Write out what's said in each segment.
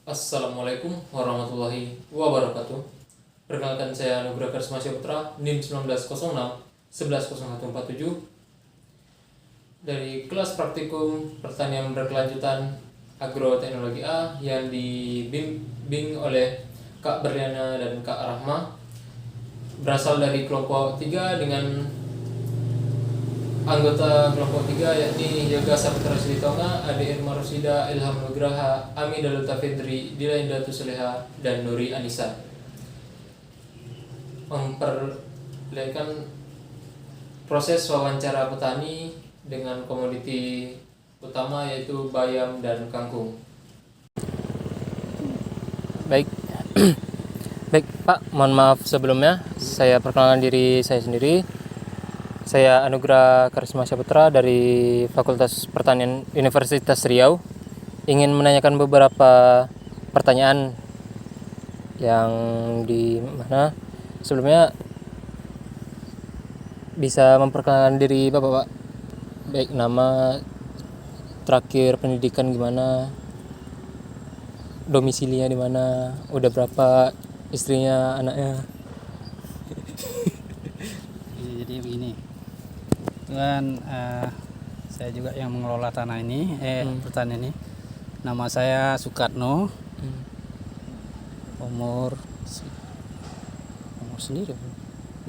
Assalamualaikum warahmatullahi wabarakatuh. Perkenalkan, saya Anugrah Karisma Putra, NIM 1906 110147 dari kelas praktikum pertanian berkelanjutan agroteknologi A yang dibimbing oleh Kak Berliana dan Kak Rahma, berasal dari kelompok 3 dengan anggota kelompok 3 yakni Yoga Saputra Silitonga, Ade Irma Rosida, Ilham Nugraha, Ami Daluta Fedri, Dila Indatu Soleha, dan Nuri Anissa, memperlihatkan proses wawancara petani dengan komoditi utama yaitu bayam dan kangkung. Baik, baik Pak, mohon maaf sebelumnya. Saya perkenalkan diri saya sendiri. Saya Anugrah Karisma Putra dari Fakultas Pertanian Universitas Riau. Ingin menanyakan beberapa pertanyaan yang di mana sebelumnya bisa memperkenalkan diri Bapak, Pak. Baik, nama, terakhir pendidikan gimana, domisilinya di mana, udah berapa istrinya, anaknya. Jadi begini, kan saya juga yang mengelola tanah ini, pertanian ini. Nama saya Sukarno, umur sendiri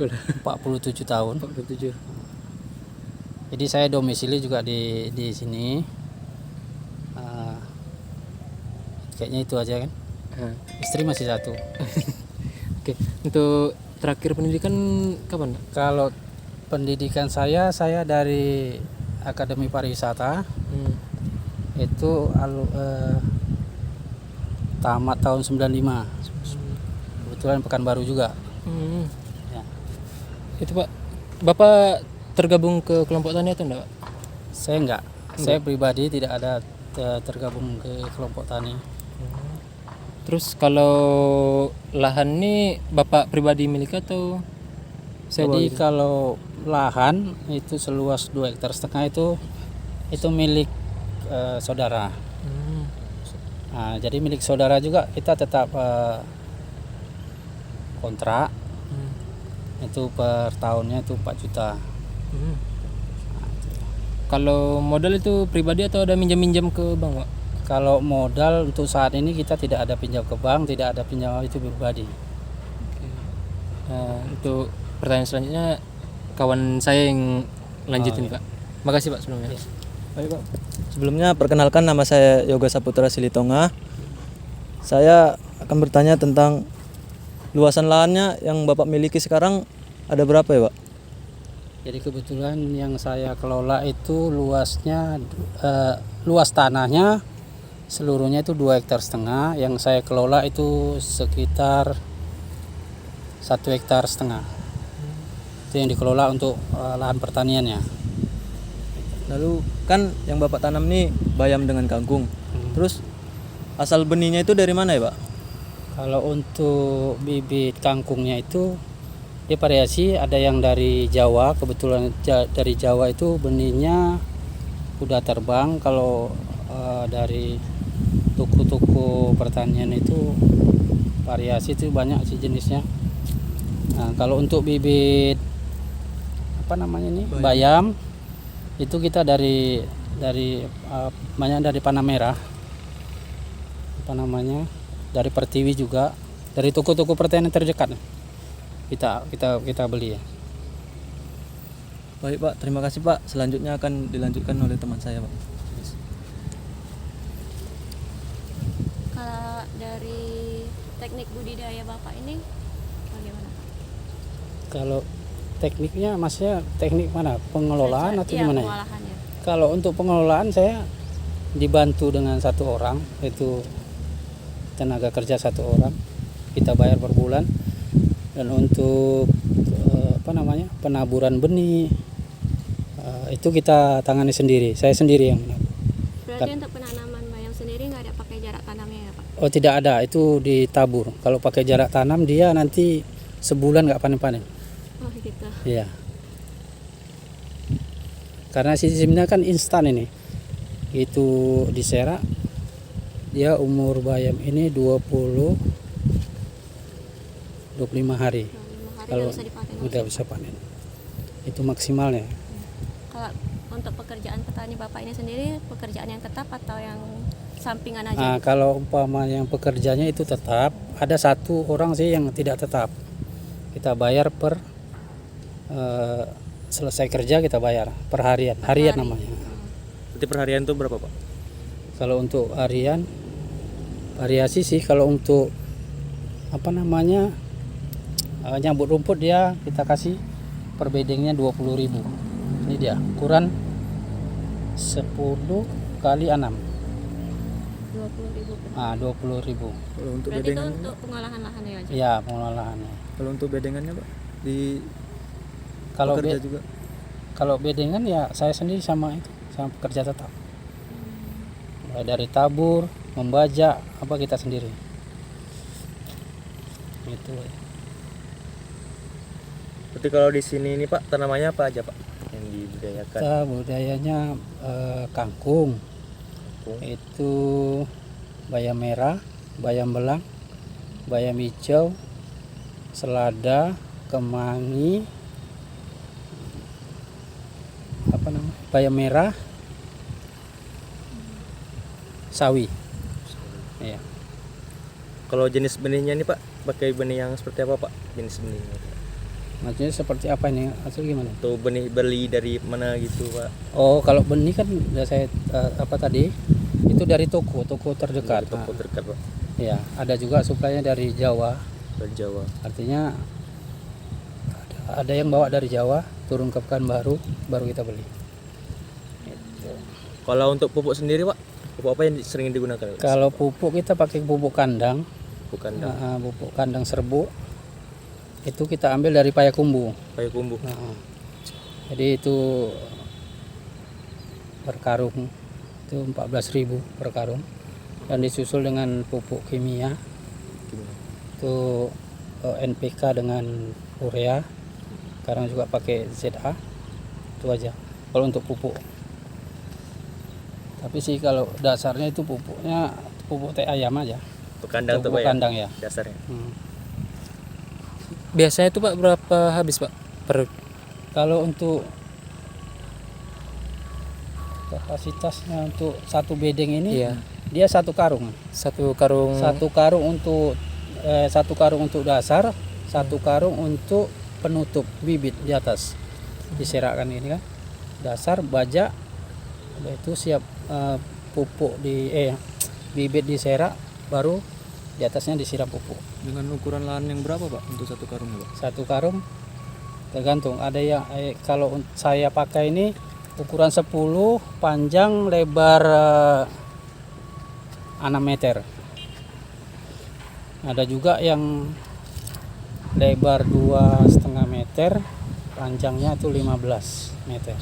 Udah 47 tahun. 47. Jadi saya domisili juga di sini. Kayaknya itu aja kan. Istri masih satu. Oke, untuk terakhir pendidikan kapan, Pak? Kalau pendidikan saya dari Akademi Pariwisata. Itu tamat tahun 95. Kebetulan Pekanbaru juga. Ya. Itu Pak, Bapak tergabung ke kelompok tani atau enggak, Pak? Saya enggak. Saya pribadi tidak ada tergabung ke kelompok tani. Terus kalau lahan ini Bapak pribadi milik atau sewa? Jadi gitu? kalau lahan itu seluas 2,5 hektar itu milik saudara. Nah, jadi milik saudara juga kita tetap kontrak. Itu per tahunnya itu 4 juta. Kalau modal itu pribadi atau ada minjam-minjam ke bank, Pak? Kalau modal untuk saat ini kita tidak ada pinjam ke bank, tidak ada pinjam, itu pribadi. Nah, untuk pertanyaan selanjutnya kawan saya yang lanjutin, Pak. Makasih, Pak, sebelumnya. Baik, Pak. Sebelumnya perkenalkan, nama saya Yoga Saputra Silitonga. Saya akan bertanya tentang luasan lahannya yang Bapak miliki sekarang ada berapa ya, Pak? Jadi kebetulan yang saya kelola itu luasnya luas tanahnya seluruhnya itu 2,5 hektar. Yang saya kelola itu sekitar 1,5 hektar. Itu yang dikelola untuk lahan pertaniannya. Lalu kan yang Bapak tanam nih bayam dengan kangkung. Terus asal benihnya itu dari mana ya, Pak? Kalau untuk bibit kangkungnya itu dia variasi, ada yang dari Jawa. Kebetulan dari Jawa itu benihnya udah terbang. Kalau dari toko-toko pertanian itu variasi itu banyak sih jenisnya. Nah, kalau untuk bibit bayam itu kita dari banyak dari Panamera, dari Pertiwi juga, dari toko-toko pertanian terdekat kita beli ya. Baik, Pak, terima kasih, Pak. Selanjutnya akan dilanjutkan oleh teman saya, Pak. Kalau dari teknik budidaya Bapak ini bagaimana? Kalau tekniknya maksudnya teknik mana? Pengelolaan atau gimana ya? Pengolahannya. Kalau untuk pengelolaan saya dibantu dengan satu orang, itu tenaga kerja satu orang, kita bayar per bulan. Dan untuk penaburan benih itu kita tangani sendiri, saya sendiri yang menabur. Berarti untuk penanaman bayam sendiri nggak ada pakai jarak tanamnya ya, Pak? Oh, tidak ada, itu ditabur. Kalau pakai jarak tanam dia nanti sebulan nggak panen-panen. Oh gitu. Iya. Karena sistemnya kan instan ini. Itu diserak, Dia umur bayam ini 25 hari. 5 hari Kalau udah bisa dipanen. udah bisa panen. Itu maksimalnya. Kalau untuk pekerjaan petani Bapak ini sendiri, pekerjaan yang tetap atau yang sampingan aja? Nah, kalau umpama yang pekerjanya itu tetap, ada satu orang sih yang tidak tetap. Kita bayar per selesai kerja kita bayar per harian. Harian namanya. Berarti per harian itu berapa Pak? Kalau untuk harian variasi sih. Kalau untuk apa namanya nyambut rumput dia kita kasih per bedengnya 20.000. Ini dia ukuran 10 kali 6. 20.000 per. 20.000. Kalau untuk Berarti itu bedengannya, untuk pengolahan lahannya aja? Ya, pengolahannya. kalau untuk bedengannya Pak di Kalau pekerja be- juga. kalau bedengan ya saya sendiri sama pekerja tetap. Mulai dari tabur, membajak, apa kita sendiri. Gitu. Berarti kalau di sini ini Pak tanamannya apa aja Pak yang dibudidayakan? Kita budayanya kangkung. Itu bayam merah, bayam belang, bayam hijau, selada, kemangi, apa namanya? Bayam merah, sawi. Iya. Kalau jenis benihnya ini Pak pakai benih yang seperti apa Pak? Jenis benihnya? Maksudnya seperti apa ini? Hasil gimana? Atau benih beli dari mana gitu Pak? Oh, kalau benih kan udah saya apa tadi? Itu dari toko terdekat. Dari toko terdekat Pak. Ya, ada juga suplainya dari Jawa. Dari Jawa. Artinya ada yang bawa dari Jawa turun ke Pekanbaru baru kita beli. Gitu. Kalau untuk pupuk sendiri Pak, pupuk apa yang sering digunakan? Kalau pupuk kita pakai pupuk kandang, Bukan pupuk kandang serbuk. Itu kita ambil dari payakumbu. kayu kumbu. Jadi itu per karung itu 14.000 per karung dan disusul dengan pupuk kimia itu NPK dengan urea. Sekarang juga pakai ZA. Itu aja kalau untuk pupuk. Tapi sih kalau dasarnya itu pupuknya pupuk teh ayam aja. Untuk kandang tuh Pupuk Pak ya? kandang ya. Dasarnya. Biasanya itu Pak berapa habis Pak per Kalau untuk kapasitasnya untuk satu bedeng ini Iya. dia satu karung. satu karung? Satu karung untuk satu karung untuk dasar, satu karung untuk penutup bibit di atas. Diserakkan ini kan. Dasar, bajak, udah itu siap pupuk bibit diserak, baru di atasnya disiram pupuk. Dengan ukuran lahan yang berapa Pak untuk satu karung Pak? Satu karung tergantung. Ada yang kalau saya pakai ini ukuran 10, panjang lebar 6 meter. Ada juga yang lebar 2,5 meter, panjangnya itu 15 meter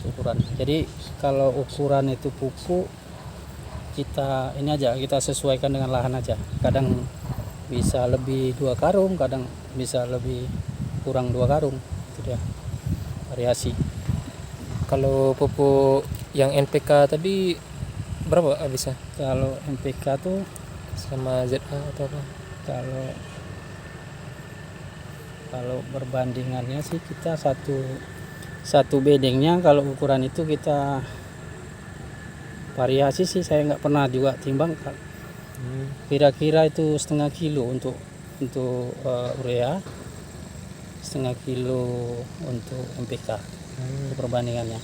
ukuran. Jadi kalau ukuran itu pupuk kita ini aja, kita sesuaikan dengan lahan aja. Kadang bisa lebih 2 karung, kadang bisa lebih kurang 2 karung. Itu dia variasi. Kalau pupuk yang NPK tadi berapa habisnya? Kalau NPK tuh Sama ZA atau apa? kalau perbandingannya sih kita satu bedengnya kalau ukuran itu kita variasi sih saya nggak pernah juga timbang. Kira-kira itu setengah kilo untuk urea, setengah kilo untuk NPK. Itu perbandingannya.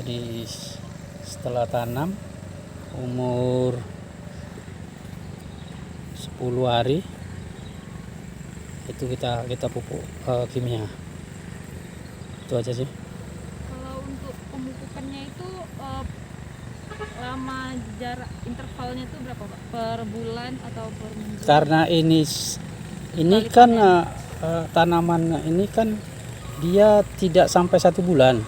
Jadi setelah tanam umur 10 hari itu kita pupuk kimia. Itu aja sih. Kalau untuk pemupukannya itu lama jarak intervalnya itu berapa Pak? Per bulan atau per minggu? Karena ini kan tanaman ini kan dia tidak sampai 1 bulan.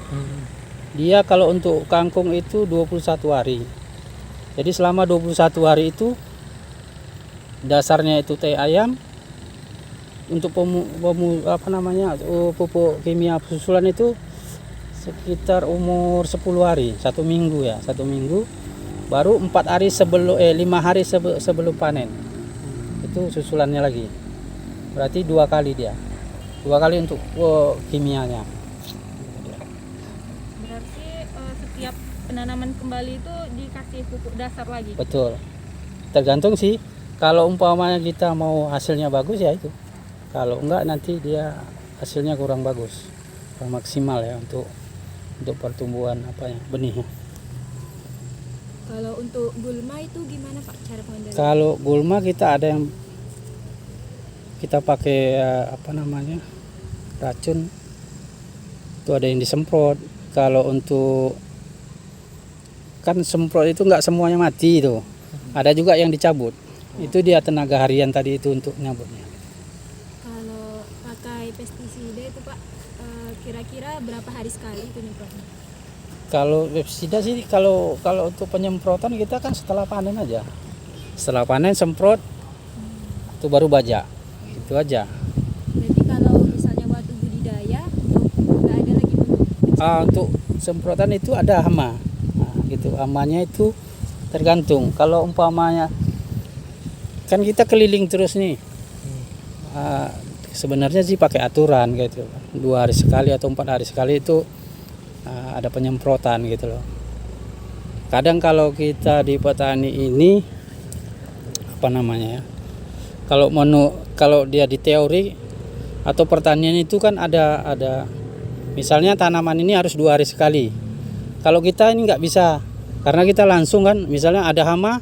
Dia kalau untuk kangkung itu 21 hari. Jadi selama 21 hari itu dasarnya itu teh ayam. Untuk pupuk kimia susulan itu sekitar umur 10 hari, 1 minggu ya, 1 minggu. baru 5 hari sebelum panen itu susulannya lagi. Berarti 2 kali dia, 2 kali untuk kimianya. Berarti setiap penanaman kembali itu dikasih pupuk dasar lagi. Betul. Tergantung sih. Kalau umpamanya kita mau hasilnya bagus ya itu. Kalau enggak nanti dia hasilnya kurang bagus, kurang maksimal ya untuk pertumbuhan benihnya. Kalau untuk gulma itu gimana Pak cara pengendalian? Kalau gulma kita ada yang kita pakai racun, itu ada yang disemprot. Kalau untuk kan semprot itu nggak semuanya mati itu, ada juga yang dicabut. Itu dia tenaga harian tadi itu untuk nyabutnya. Kalau pakai pestisida itu Pak, kira-kira berapa hari sekali itu nyemprotnya? Kalau pestisida sih kalau untuk penyemprotan kita kan setelah panen aja. Setelah panen semprot, itu baru bajak. Itu aja. Berarti kalau misalnya waktu budidaya nggak ada lagi Untuk semprotan itu ada hama. Nah, gitu. Hamanya itu tergantung. Kalau umpamanya kan kita keliling terus nih. Sebenarnya sih pakai aturan gitu. 2 hari sekali atau 4 hari sekali itu ada penyemprotan gitu loh. Kadang kalau kita di petani ini kalau dia di teori atau pertanian itu kan ada misalnya tanaman ini harus 2 hari sekali. Kalau kita ini nggak bisa, karena kita langsung kan misalnya ada hama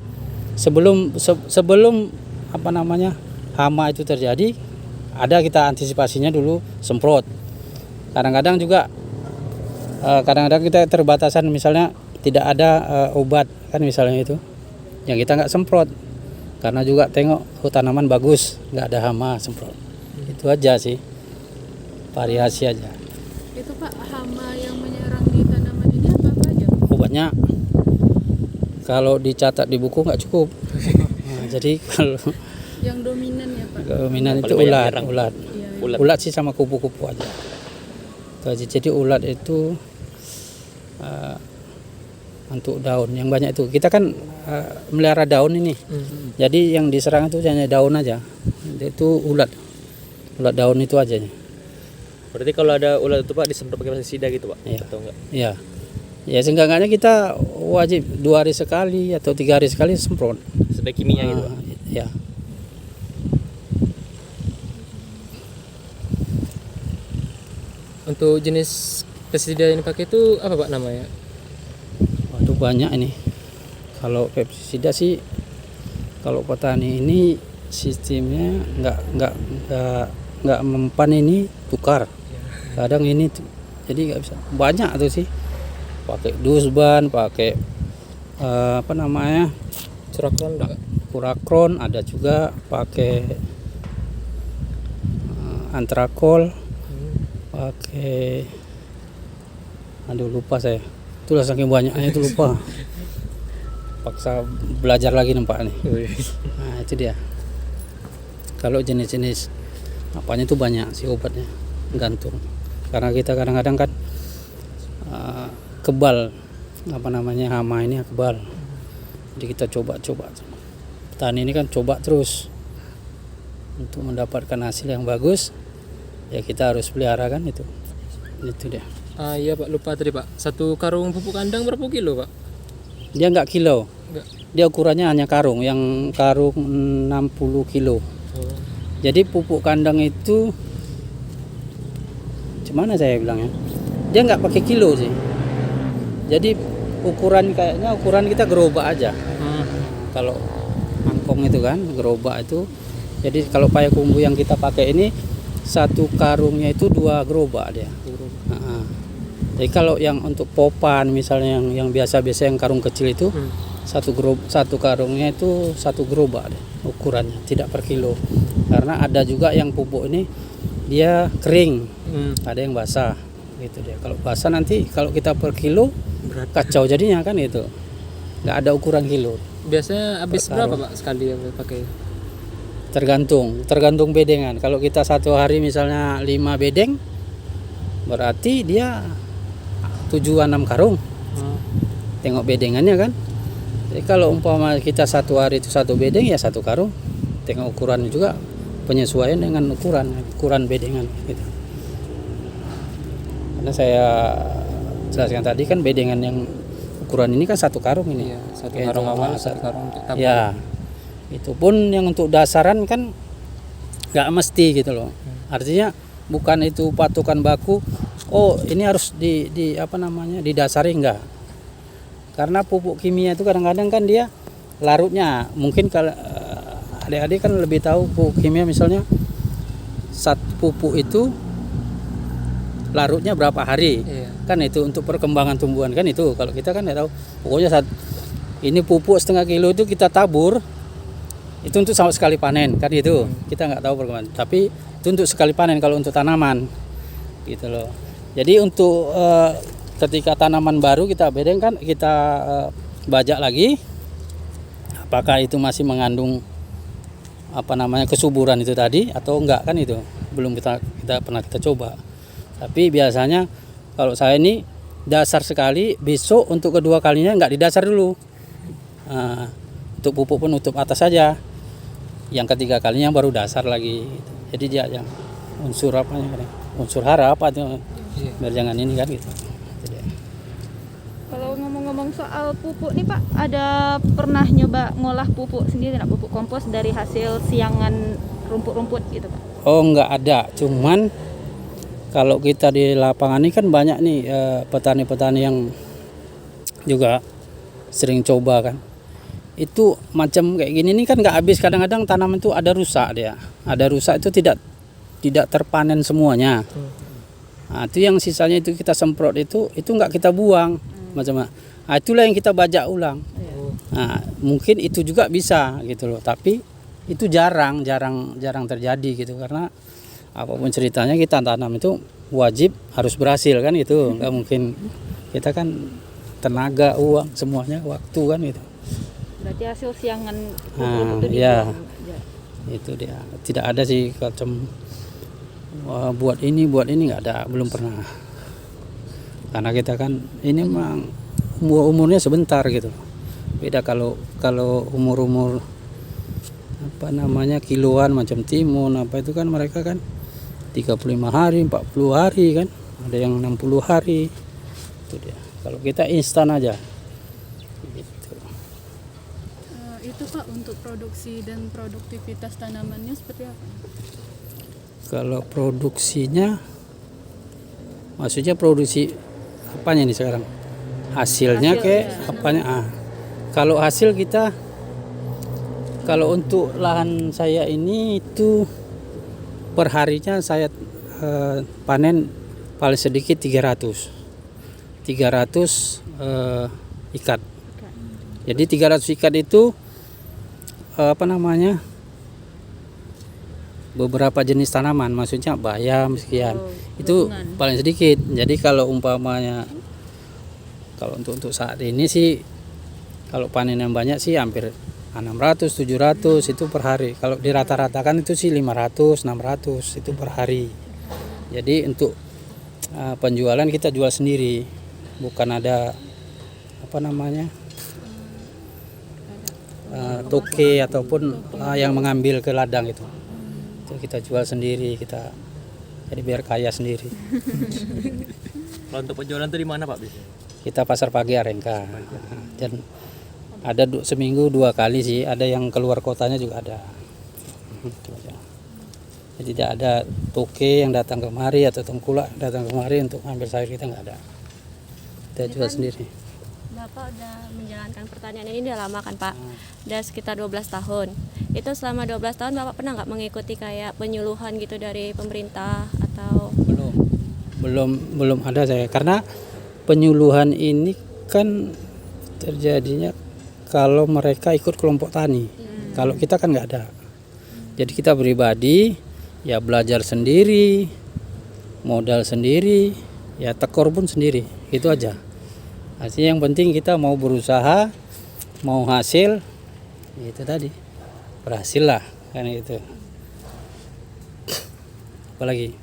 sebelum hama itu terjadi, ada kita antisipasinya dulu semprot. Kadang-kadang kita terbatasan, misalnya tidak ada obat kan misalnya itu, yang kita nggak semprot karena juga tengok tanaman bagus nggak ada hama, semprot. Itu aja sih, variasi aja. Itu Pak, hama yang menyerang di tanaman ini apa aja? Obatnya kalau dicatat di buku nggak cukup. Jadi kalau Yang dominan ya Pak? dominan itu Paling banyak nyerang. ulat. Iya. Ulat sih sama kupu-kupu aja. Jadi ulat itu untuk daun yang banyak itu. Kita kan melihara daun ini. Jadi yang diserang itu hanya daun aja. Itu ulat daun itu aja. Berarti kalau ada ulat itu Pak disemprot pakai pestisida gitu Pak? Iya. Atau enggak? Iya. Ya seenggaknya kita wajib 2 hari sekali atau 3 hari sekali semprot. Sebagai kimia gitu Pak? Ya. Untuk jenis pestisida yang dipakai itu apa Pak namanya? Waduh banyak ini. Kalau pestisida sih, kalau petani ini sistemnya nggak mempan ini tukar. Kadang ini jadi nggak bisa. Banyak tuh sih. Pakai dusban, pakai Curakron enggak? Purakron, ada juga pakai antrakol, pakai lupa saya. Itulah saking banyaknya itu lupa. Paksa belajar lagi nampak nih. Nah itu dia. Kalau jenis-jenis apanya itu banyak sih obatnya, gantung. Karena kita kadang-kadang kan kebal hama ini kebal. Jadi kita coba. Petani ini kan coba terus untuk mendapatkan hasil yang bagus. Ya kita harus pelihara kan itu. Itu dia. Iya Pak, lupa tadi Pak. 1 karung pupuk kandang berapa kilo Pak? Dia nggak kilo. Enggak. Dia ukurannya hanya karung, yang karung 60 kilo. Jadi pupuk kandang itu gimana saya bilangnya? Dia nggak pakai kilo sih. Jadi ukuran kita gerobak aja. Kalau mangkong itu kan gerobak itu. Jadi kalau payakumbuh yang kita pakai ini 1 karungnya itu 2 gerobak dia. Jadi kalau yang untuk popan misalnya yang biasa-biasa yang karung kecil itu 1 karungnya itu 1 gerobak deh, ukurannya, tidak per kilo. Karena ada juga yang pupuk ini dia kering, ada yang basah gitu dia. Kalau basah nanti kalau kita per kilo kacau jadinya kan itu, nggak ada ukuran kilo. Biasanya habis berapa Pak sekali yang pakai? Tergantung bedengan. Kalau kita 1 hari misalnya 5 bedeng, berarti dia 7-6 karung. Tengok bedengannya kan. Jadi kalau umpama kita satu hari itu satu bedeng ya satu karung. Tengok ukurannya juga penyesuaian dengan ukuran bedengan gitu. Karena saya jelaskan tadi kan bedengan yang ukuran ini kan satu karung ini. Iya, satu Kayak karung itu, awal, satu karung untuk tabung. Ya, itu pun yang untuk dasaran kan nggak mesti gitu loh. Artinya bukan itu patokan baku. Oh ini harus didasari enggak. Karena pupuk kimia itu kadang-kadang kan dia larutnya. Mungkin kalau adik-adik kan lebih tahu pupuk kimia misalnya satu pupuk itu larutnya berapa hari. Iya. Kan itu untuk perkembangan tumbuhan kan itu. Kalau kita kan nggak tahu. Pokoknya ini pupuk setengah kilo itu kita tabur itu untuk sama sekali panen kan itu. Kita nggak tahu perkembangan. Tapi itu untuk sekali panen kalau untuk tanaman gitu loh. Jadi untuk ketika tanaman baru kita bedengkan, kita bajak lagi apakah itu masih mengandung kesuburan itu tadi atau enggak kan itu belum kita pernah coba. Tapi biasanya kalau saya ini dasar sekali, besok untuk kedua kalinya enggak didasar dulu. Untuk pupuk pun tutup atas saja. Yang ketiga kalinya baru dasar lagi. Jadi dia yang unsur unsur hara apa itu biar jangan ini kan gitu. Kalau ngomong-ngomong soal pupuk nih Pak, ada pernah nyoba ngolah pupuk sendiri nggak, pupuk kompos dari hasil siangan rumput-rumput gitu Pak? Oh nggak ada, cuman kalau kita di lapangan ini kan banyak nih petani-petani yang juga sering coba kan. Itu macam kayak gini nih kan nggak habis, kadang-kadang tanaman itu ada rusak dia. Ada rusak itu tidak terpanen semuanya. Nah, itu yang sisanya itu kita semprot itu nggak kita buang macam-macam. Nah, itulah yang kita bajak ulang. Nah, mungkin itu juga bisa gitu loh, tapi itu jarang terjadi gitu karena apapun ceritanya kita tanam itu wajib harus berhasil kan itu. Nggak mungkin kita kan tenaga, uang semuanya, waktu kan itu. Berarti hasil siangan Nah, itu ya. dibuang. Itu dia. Tidak ada sih macam buat ini nggak ada, belum pernah. Karena kita kan ini memang umurnya sebentar gitu. Beda kalau umur kiloan macam timun apa itu kan mereka kan 35 hari, 40 hari kan. Ada yang 60 hari. Itu dia. Kalau kita instan aja. Gitu. Itu Pak untuk produksi dan produktivitas tanamannya seperti apa? Kalau produksinya, maksudnya produksi apanya nih sekarang? Hasilnya kayak apanya? Kalau hasil kita, kalau untuk lahan saya ini itu per harinya saya panen paling sedikit 300 ikat. Jadi 300 ikat itu beberapa jenis tanaman, maksudnya bayam sekian. Itu paling sedikit. Jadi kalau umpamanya untuk saat ini sih kalau panen yang banyak sih hampir 600 700 itu per hari. Kalau dirata-ratakan itu sih 500 600 itu per hari. Jadi untuk penjualan kita jual sendiri. Bukan ada toke ataupun yang mengambil ke ladang itu kita jual sendiri, kita jadi biar kaya sendiri. Kalau untuk penjualan itu di mana Pak biasanya? Kita pasar pagi Arengka. Dan ada seminggu 2 kali sih, ada yang keluar kotanya juga ada. Jadi tidak ada toke yang datang kemari atau tengkulak datang kemari untuk ambil sayur, kita nggak ada. Kita jual sendiri. Bapak udah menjalankan pertanian ini udah lama kan Pak? Udah sekitar 12 tahun. Itu selama 12 tahun Bapak pernah nggak mengikuti kayak penyuluhan gitu dari pemerintah atau? Belum ada saya, karena penyuluhan ini kan terjadinya kalau mereka ikut kelompok tani. Kalau kita kan nggak ada. Jadi kita pribadi ya belajar sendiri, modal sendiri, ya tekor pun sendiri, itu aja. Artinya yang penting kita mau berusaha, mau hasil, itu tadi berhasil lah kan itu. Apalagi?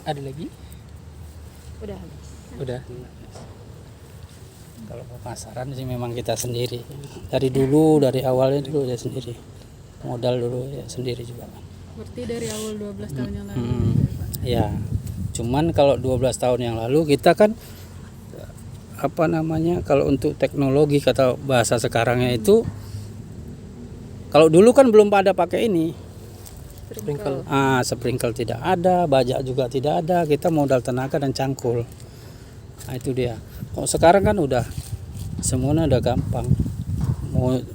Ada lagi? Udah habis. Udah. Kalau pemasaran sih memang kita sendiri. Dari dulu, dari awalnya dulu ya sendiri. Modal dulu ya sendiri juga. Berarti dari awal 12 tahun yang lalu. Hmm. Ya, cuman kalau 12 tahun yang lalu kita kan apa namanya, kalau untuk teknologi kata bahasa sekarangnya itu, kalau dulu kan belum pada pakai ini. Sprinkle. Sprinkle tidak ada, bajak juga tidak ada, kita modal tenaga dan cangkul. Nah, itu dia. Kalau sekarang kan udah semuanya udah gampang.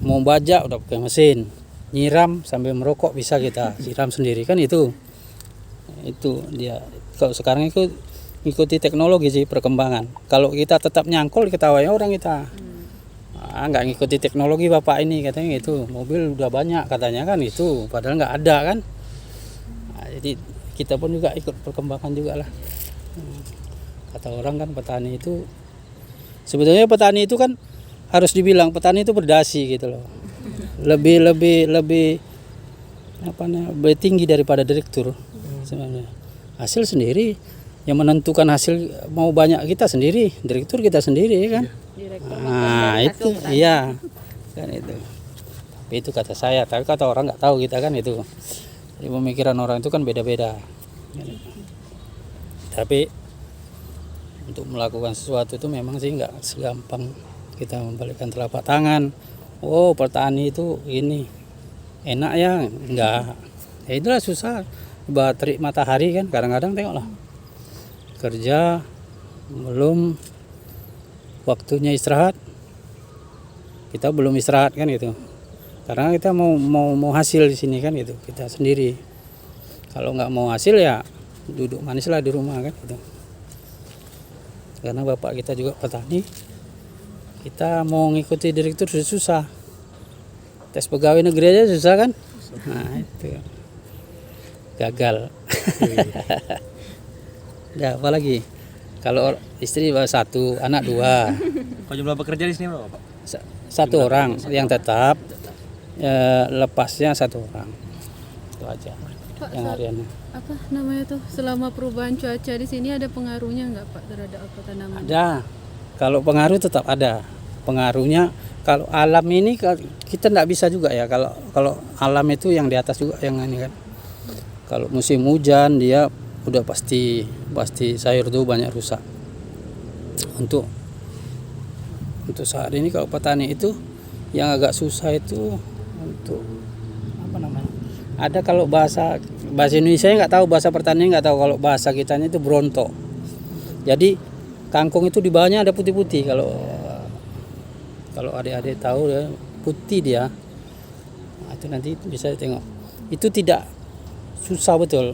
Mau bajak udah pakai mesin, nyiram sambil merokok bisa kita siram sendiri kan itu dia. Kalau sekarang itu ikuti teknologi sih perkembangan. Kalau kita tetap nyangkul ketawain orang kita. Nggak ngikuti teknologi bapak ini katanya itu mobil udah banyak katanya kan itu, padahal nggak ada kan. Jadi kita pun juga ikut perkembangan juga lah. Kata orang kan petani itu sebetulnya petani itu kan harus dibilang petani itu berdasi gitu loh. Lebih apa namanya, lebih tinggi daripada direktur sebenarnya. Hasil sendiri yang menentukan hasil mau banyak kita sendiri, direktur kita sendiri kan. Itu iya kan itu. Tapi itu kata saya, tapi kata orang nggak tahu kita kan itu. Jadi pemikiran orang itu kan beda-beda. Tapi untuk melakukan sesuatu itu memang sih nggak segampang kita membalikkan telapak tangan. Oh petani itu ini enak ya, enggak. Ya itulah susah. Terik matahari kan kadang-kadang tengoklah. Kerja belum waktunya istirahat. Kita belum istirahat kan gitu. Karena kita mau hasil di sini kan gitu, kita sendiri. Kalau nggak mau hasil ya duduk manis lah di rumah kan gitu. Karena bapak kita juga petani, kita mau ngikuti direktur susah. Tes pegawai negeri aja susah kan? Nah itu gagal. Ya apalagi kalau istri satu, anak 2. Kalau jumlah pekerja di sini berapa Pak? Satu orang yang tetap. Lepasnya 1 orang itu aja. Pak, yang hariannya apa namanya tuh, selama perubahan cuaca di sini ada pengaruhnya nggak Pak terhadap apa tanaman? ada. Kalau pengaruh tetap ada pengaruhnya. Kalau alam ini kita nggak bisa juga ya, kalau alam itu yang di atas juga yang ini kan. Kalau musim hujan dia udah pasti sayur tuh banyak rusak. Untuk saat ini kalau petani itu yang agak susah itu untuk apa namanya, ada kalau bahasa Indonesia nggak tahu, bahasa pertanian nggak tahu, kalau bahasa kitanya itu bronto. Jadi kangkung itu di bawahnya ada putih-putih, kalau adik-adik tahu ya, putih dia. Nah, itu nanti bisa tengok, itu tidak susah betul,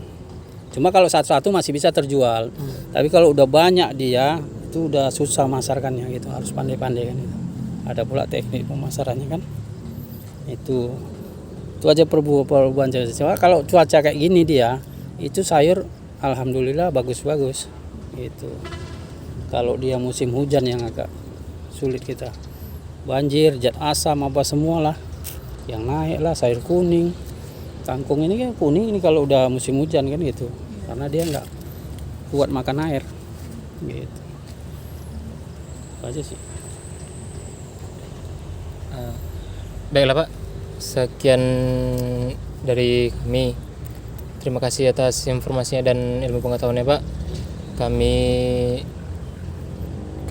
cuma kalau satu-satu masih bisa terjual. Tapi kalau udah banyak dia itu udah susah masarkannya gitu, harus pandai-pandai kan itu. Ada pula teknik pemasarannya kan. Itu aja perubahan cuaca. Kalau cuaca kayak gini dia, itu sayur alhamdulillah bagus-bagus gitu. Kalau dia musim hujan yang agak sulit kita. Banjir, zat asam apa semualah yang naik lah, sayur kuning. Kangkung ini kan kuning ini kalau udah musim hujan kan gitu. Karena dia nggak kuat makan air gitu. Itu aja sih. Baiklah Pak, sekian dari kami. Terima kasih atas informasinya dan ilmu pengetahuannya Pak.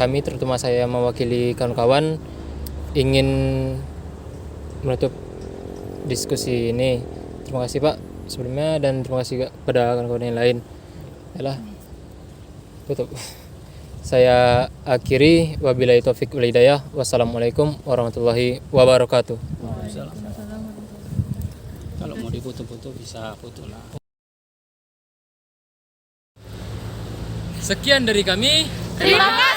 Kami terutama saya mewakili kawan-kawan ingin menutup diskusi ini. Terima kasih Pak sebelumnya, dan terima kasih kepada kawan-kawan yang lain. Yalah, tutup. Saya akhiri, wabillahi taufik wal hidayah. Wassalamualaikum warahmatullahi wabarakatuh. Kalau mau difoto-foto bisa foto lah. Sekian dari kami. Terima kasih.